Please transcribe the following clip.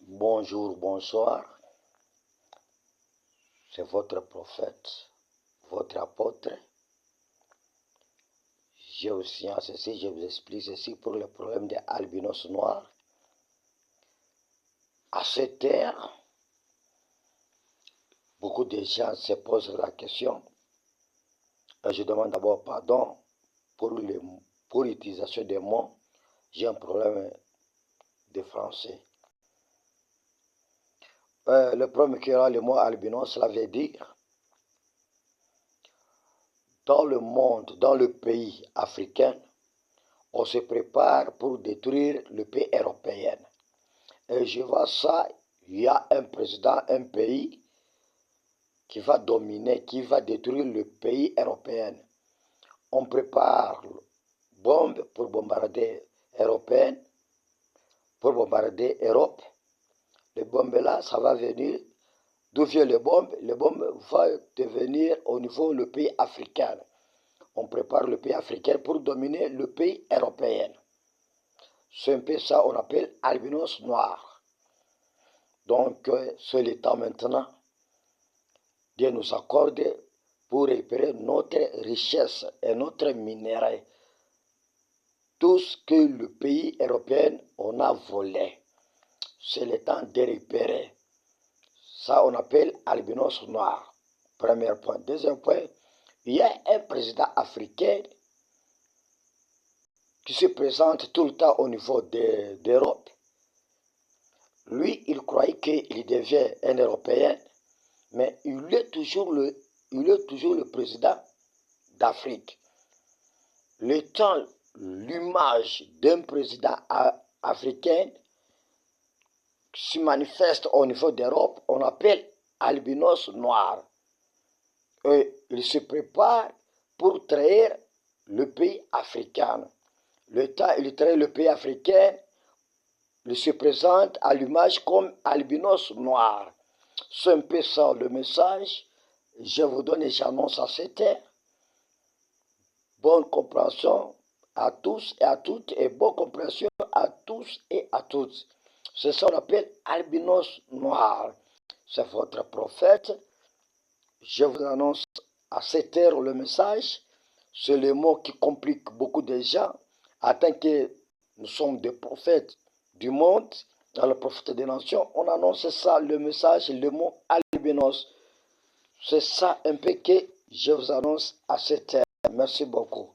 Bonjour, bonsoir. C'est votre prophète, votre apôtre. Je vous explique ceci pour le problème des albinos noirs. À cette ère, beaucoup de gens se posent la question. Et je demande d'abord pardon pour l'utilisation des mots. J'ai un problème de français. Le problème qu'il y aura le mot albinos, cela veut dire dans le monde, dans le pays africain, on se prépare pour détruire le pays européen. Et je vois ça, il y a un président, un pays qui va dominer, qui va détruire le pays européen. On prépare bombes pour bombarder européenne, pour bombarder Europe. Les bombes là, ça va venir. D'où viennent les bombes? Les bombes vont devenir au niveau du pays africain. On prépare le pays africain pour dominer le pays européen. C'est un peu ça on appelle albinos noirs. Donc, c'est le temps maintenant de nous accorder pour récupérer notre richesse et notre minerai. Tout ce que le pays européen on a volé, c'est le temps de récupérer. Ça, on appelle albinos noirs. Premier point. Deuxième point, il y a un président africain qui se présente tout le temps au niveau d'Europe. Lui, il croyait qu'il devient un Européen, mais il est toujours le président d'Afrique. Le temps, l'image d'un président africain se manifeste au niveau d'Europe, on appelle albinos noirs. Et il se prépare pour trahir le pays africain. Le temps, il trahit le pays africain, il se présente à l'image comme albinos noirs. C'est un peu ça le message. Je vous donne et j'annonce à cette heure. Bonne compréhension à tous et à toutes et bonne compréhension à tous et à toutes. C'est ça qu'on appelle albinos noirs. C'est votre prophète. Je vous annonce à cette heure le message. C'est le mot qui complique beaucoup de gens. En tant que nous sommes des prophètes du monde, dans le prophète des nations, on annonce ça, le message, le mot albinos. C'est ça un peu que je vous annonce à cette heure. Merci beaucoup.